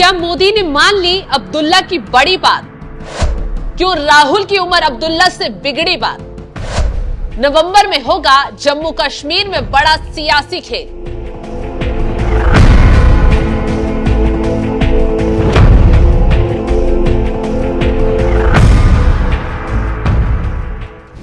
PM Modi ने मान ली अब्दुल्ला की बड़ी बात। क्यों राहुल की उमर अब्दुल्ला से बिगड़ी बात। नवंबर में होगा जम्मू कश्मीर में बड़ा सियासी खेल।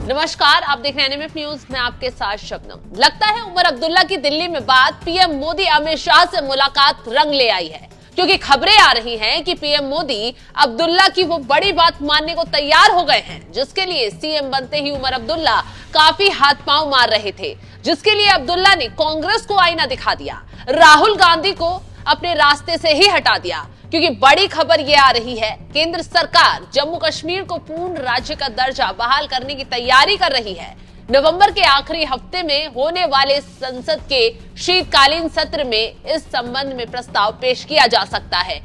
नमस्कार, आप देख रहे हैं एनएमएफ न्यूज में आपके साथ शबनम। लगता है उमर अब्दुल्ला की दिल्ली में बात पीएम मोदी अमित शाह से मुलाकात रंग ले आई है, क्योंकि खबरें आ रही हैं कि पीएम मोदी अब्दुल्ला की वो बड़ी बात मानने को तैयार हो गए हैं, जिसके लिए सीएम बनते ही उमर अब्दुल्ला काफी हाथ पांव मार रहे थे, जिसके लिए अब्दुल्ला ने कांग्रेस को आईना दिखा दिया, राहुल गांधी को अपने रास्ते से ही हटा दिया। क्योंकि बड़ी खबर ये आ रही है, केंद्र सरकार जम्मू कश्मीर को पूर्ण राज्य का दर्जा बहाल करने की तैयारी कर रही है। नवंबर के आखिरी हफ्ते में होने वाले संसद के शीतकालीन सत्र में इस संबंध में प्रस्ताव पेश किया जा सकता है।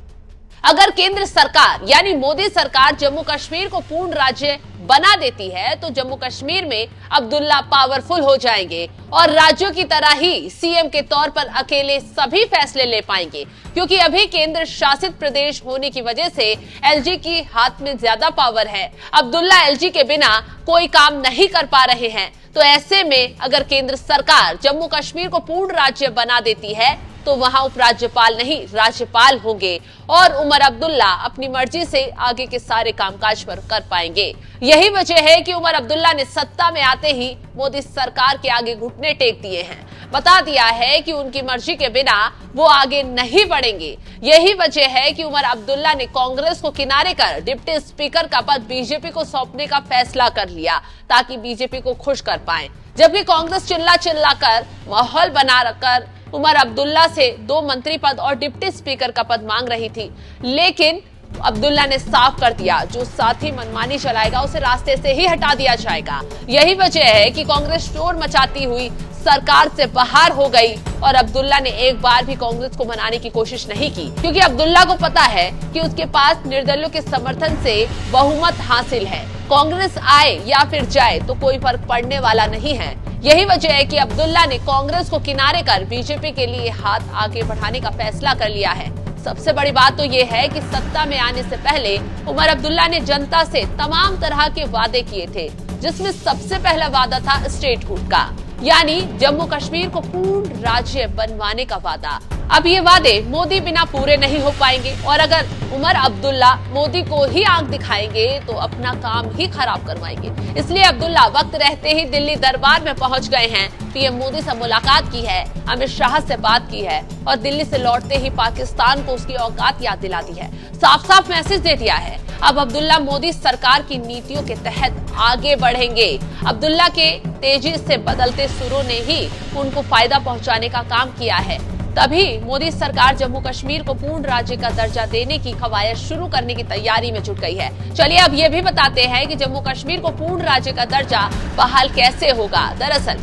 अगर केंद्र सरकार यानी मोदी सरकार जम्मू कश्मीर को पूर्ण राज्य बना देती है तो जम्मू कश्मीर में अब्दुल्ला पावरफुल हो जाएंगे और राज्यों की तरह ही सीएम के तौर पर अकेले सभी फैसले ले पाएंगे, क्योंकि अभी केंद्र शासित प्रदेश होने की वजह से एलजी की हाथ में ज्यादा पावर है। अब्दुल्ला एलजी के बिना कोई काम नहीं कर पा रहे हैं। तो ऐसे में अगर केंद्र सरकार जम्मू कश्मीर को पूर्ण राज्य बना देती है तो वहां उपराज्यपाल नहीं राज्यपाल होंगे और उमर अब्दुल्ला अपनी मर्जी से आगे के सारे कामकाज पर कर पाएंगे। यही वजह है कि उमर अब्दुल्ला ने सत्ता में आते ही मोदी सरकार के आगे घुटने टेक दिए हैं, बता दिया है कि उनकी मर्जी के बिना वो आगे नहीं बढ़ेंगे। यही वजह है कि उमर अब्दुल्ला ने कांग्रेस को किनारे कर डिप्टी स्पीकर का पद बीजेपी को सौंपने का फैसला कर लिया, ताकि बीजेपी को खुश कर पाए। जबकि कांग्रेस चिल्ला चिल्ला कर माहौल बना कर उमर अब्दुल्ला से 2 मंत्री पद और डिप्टी स्पीकर का पद मांग रही थी, लेकिन अब्दुल्ला ने साफ कर दिया, जो साथी मनमानी चलाएगा उसे रास्ते से ही हटा दिया जाएगा। यही वजह है कि कांग्रेस शोर मचाती हुई सरकार से बाहर हो गई और अब्दुल्ला ने एक बार भी कांग्रेस को मनाने की कोशिश नहीं की, क्योंकि अब्दुल्ला को पता है कि उसके पास निर्दलीयों के समर्थन से बहुमत हासिल है। कांग्रेस आए या फिर जाए तो कोई फर्क पड़ने वाला नहीं है। यही वजह है कि अब्दुल्ला ने कांग्रेस को किनारे कर बीजेपी के लिए हाथ आगे बढ़ाने का फैसला कर लिया है। सबसे बड़ी बात तो ये है कि सत्ता में आने से पहले उमर अब्दुल्ला ने जनता से तमाम तरह के वादे किए थे, जिसमें सबसे पहला वादा था स्टेटहुड का, यानी जम्मू कश्मीर को पूर्ण राज्य बनवाने का वादा। अब ये वादे मोदी बिना पूरे नहीं हो पाएंगे और अगर उमर अब्दुल्ला मोदी को ही आंख दिखाएंगे तो अपना काम ही खराब करवाएंगे। इसलिए अब्दुल्ला वक्त रहते ही दिल्ली दरबार में पहुंच गए हैं, पीएम मोदी से मुलाकात की है, अमित शाह से बात की है और दिल्ली से लौटते ही पाकिस्तान को उसकी औकात याद दिला दी है। साफ साफ मैसेज दे दिया है, अब अब्दुल्ला मोदी सरकार की नीतियों के तहत आगे बढ़ेंगे। अब्दुल्ला के तेजी से बदलते सुरों ने ही उनको फायदा पहुंचाने का काम किया है, तभी मोदी सरकार जम्मू कश्मीर को पूर्ण राज्य का दर्जा देने की कवायद शुरू करने की तैयारी में जुट गई है। चलिए अब ये भी बताते हैं कि जम्मू कश्मीर को पूर्ण राज्य का दर्जा बहाल कैसे होगा। दरअसल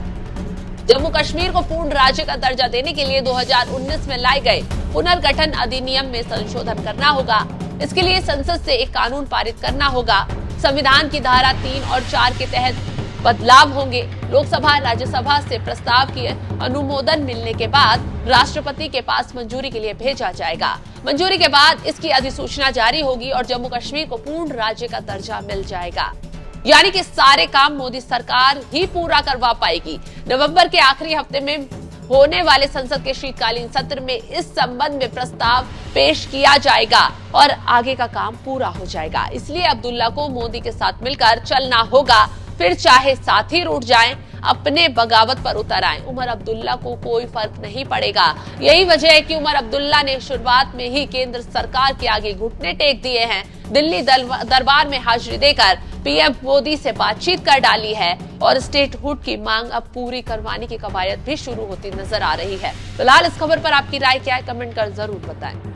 जम्मू कश्मीर को पूर्ण राज्य का दर्जा देने के लिए 2019 में लाए गए पुनर्गठन अधिनियम में संशोधन करना होगा। इसके लिए संसद से एक कानून पारित करना होगा। संविधान की धारा 3 और 4 के तहत बदलाव होंगे। लोकसभा राज्यसभा से प्रस्ताव की अनुमोदन मिलने के बाद राष्ट्रपति के पास मंजूरी के लिए भेजा जाएगा। मंजूरी के बाद इसकी अधिसूचना जारी होगी और जम्मू कश्मीर को पूर्ण राज्य का दर्जा मिल जाएगा, यानी कि सारे काम मोदी सरकार ही पूरा करवा पाएगी। नवंबर के आखिरी हफ्ते में होने वाले संसद के शीतकालीन सत्र में इस संबंध में प्रस्ताव पेश किया जाएगा और आगे का काम पूरा हो जाएगा। इसलिए अब्दुल्ला को मोदी के साथ मिलकर चलना होगा, फिर चाहे साथी रूठ जाएं, अपने बगावत पर उतर आए, उमर अब्दुल्ला को कोई फर्क नहीं पड़ेगा। यही वजह है कि उमर अब्दुल्ला ने शुरुआत में ही केंद्र सरकार के आगे घुटने टेक दिए हैं। दिल्ली दरबार में हाजिरी देकर पीएम मोदी से बातचीत कर डाली है और स्टेटहुड की मांग अब पूरी करवाने की कवायद भी शुरू होती नजर आ रही है। फिलहाल इस खबर पर आपकी राय क्या है, कमेंट कर जरूर बताएं।